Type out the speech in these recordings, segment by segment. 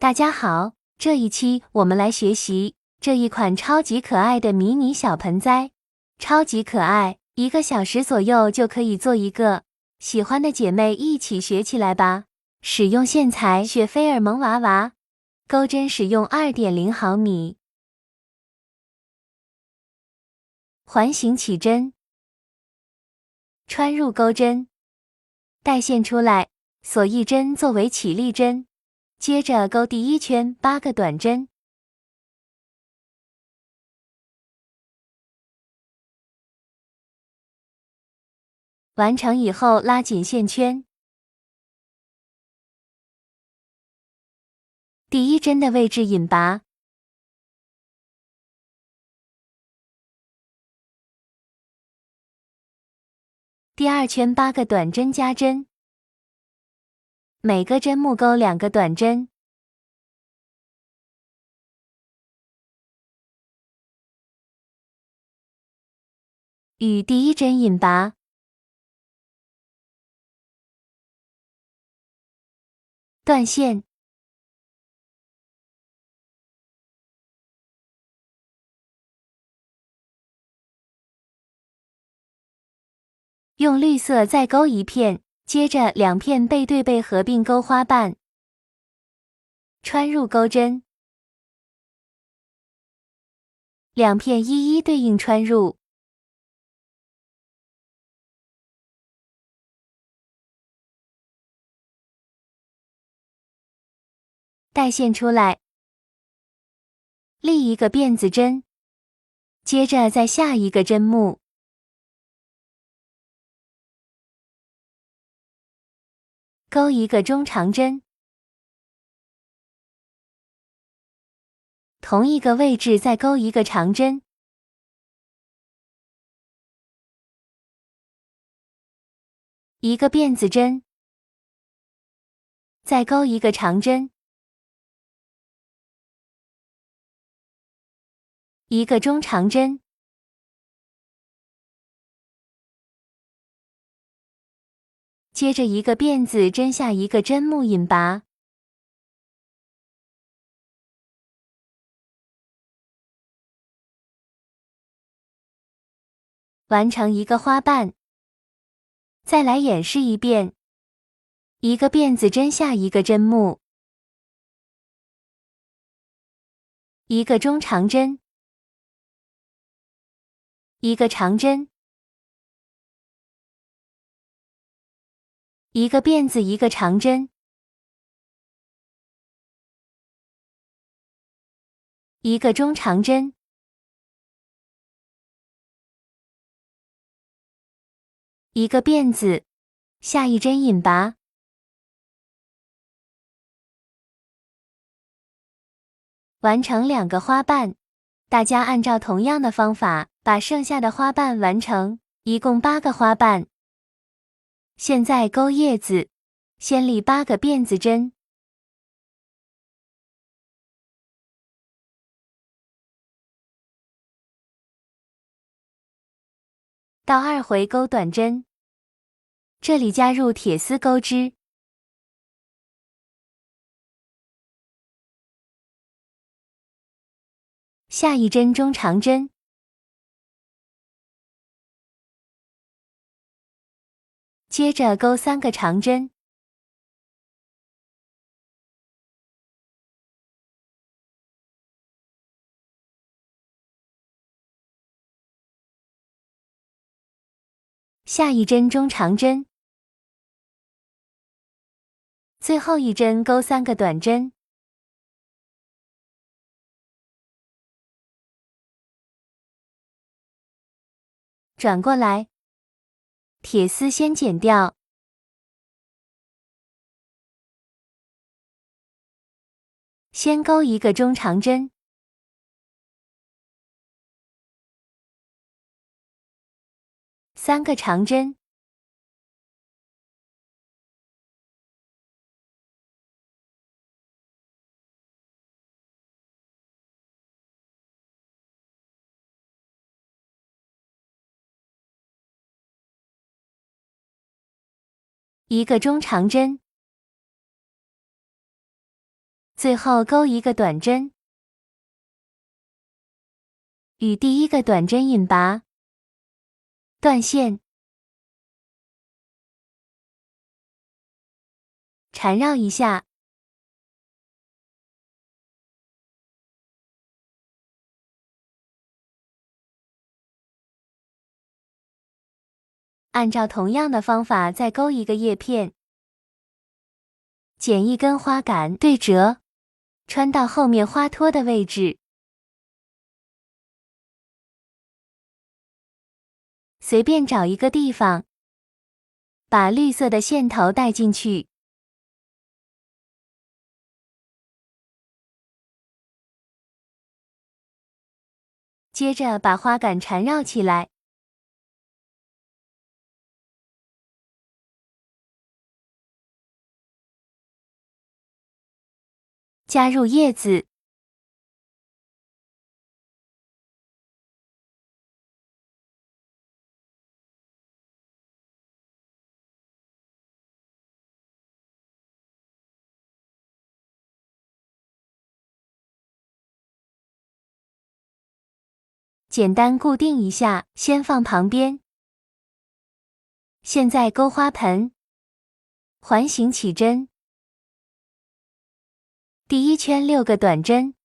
大家好，这一期我们来学习这一款超级可爱的迷你小盆栽，超级可爱，1个小时左右就可以做一个。喜欢的姐妹一起学起来吧。使用线材雪菲尔萌娃娃，钩针使用2.0毫米，环形起针，穿入钩针，带线出来，锁1针作为起立针。接着钩第1圈8个短针，完成以后拉紧线圈。第1针的位置引拔，第2圈8个短针加针，每个针目钩2个短针。与第1针引拔，断线，用绿色再钩1片，接着2片背对背合并钩花瓣，穿入钩针，2片一一对应穿入，带线出来，立一个辫子针，接着再下一个针目，钩一个中长针，同一个位置再钩一个长针，一个辫子针，再钩一个长针，一个中长针，接着一个辫子针下一个针目引拔，完成一个花瓣。再来演示一遍，一个辫子针下一个针目，一个中长针，一个长针，一个辫子一个长针，一个中长针，一个辫子，下一针引拔，完成2个花瓣。大家按照同样的方法把剩下的花瓣完成，一共8个花瓣。现在钩叶子，先立8个辫子针，到2回钩短针，这里加入铁丝钩织，下一针中长针，接着钩3个长针，下一针中长针，最后一针钩3个短针，转过来，铁丝先剪掉，先钩一个中长针，3个长针，一个中长针，最后钩一个短针，与第一个短针引拔，断线，缠绕一下，按照同样的方法再钩一个叶片，剪一根花杆对折，穿到后面花托的位置，随便找一个地方，把绿色的线头带进去，接着把花杆缠绕起来，加入叶子，简单固定一下，先放旁边。现在钩花盆，环形起针，第一圈6个短针，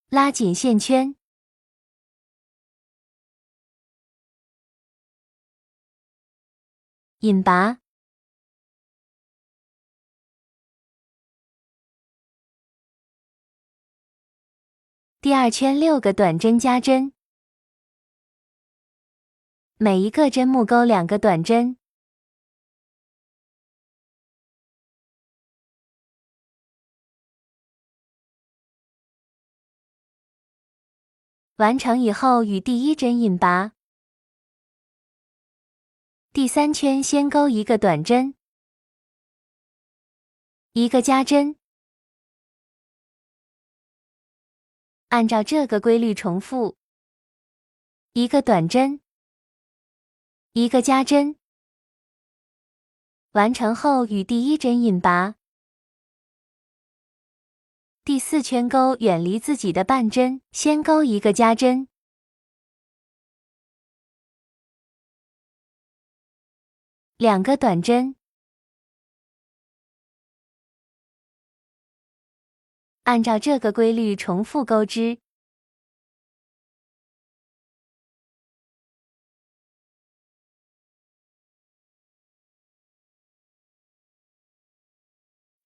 拉紧线圈，引拔，第二圈6个短针加针，每一个针目钩2个短针，完成以后与第一针引拔，第3圈先钩一个短针，一个加针，按照这个规律重复，一个短针，一个加针，完成后与第一针引拔，第4圈钩远离自己的半针，先钩一个加针，2个短针，按照这个规律重复钩织，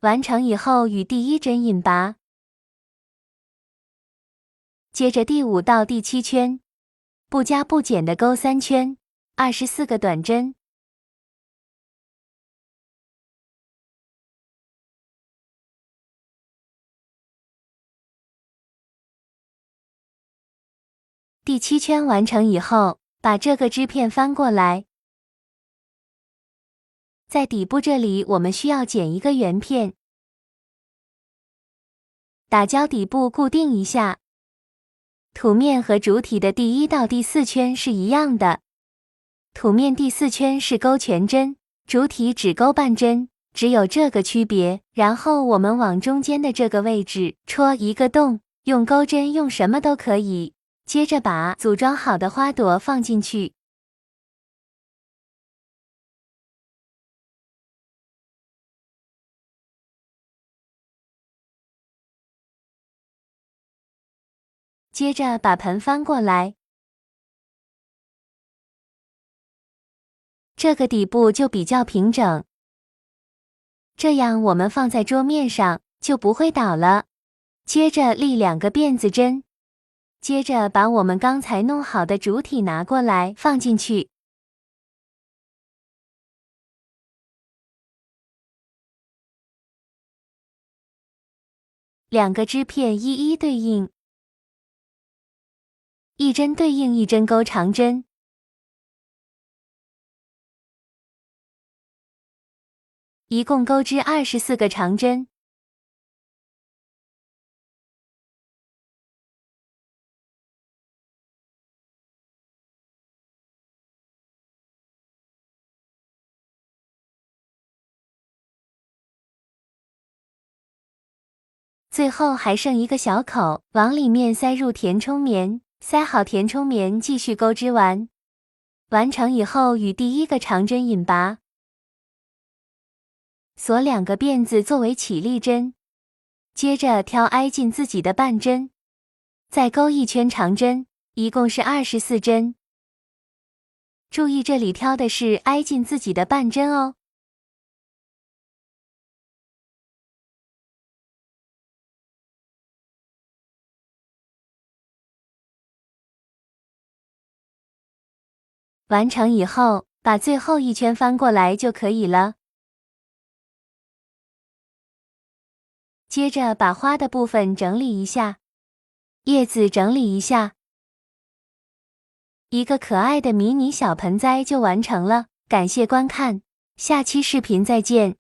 完成以后与第一针引拔，接着第5到第7圈，不加不减的钩3圈，24个短针，第7圈完成以后，把这个织片翻过来，在底部这里我们需要剪一个圆片，打胶底部固定一下。图面和主体的第1到第4圈是一样的，图面第4圈是钩全针，主体只钩半针，只有这个区别。然后我们往中间的这个位置戳一个洞，用钩针用什么都可以。接着把组装好的花朵放进去，接着把盆翻过来，这个底部就比较平整，这样我们放在桌面上就不会倒了。接着立2个辫子针，接着把我们刚才弄好的主体拿过来放进去，2个织片一一对应，一针对应一针钩长针，一共钩织24个长针。最后还剩一个小口，往里面塞入填充棉，塞好填充棉继续钩织完。完成以后与第一个长针引拔，锁2个辫子作为起立针，接着挑挨近自己的半针，再钩1圈长针，一共是24针。注意这里挑的是挨近自己的半针哦。完成以后，把最后1圈翻过来就可以了。接着把花的部分整理一下，叶子整理一下，一个可爱的迷你小盆栽就完成了。感谢观看，下期视频再见。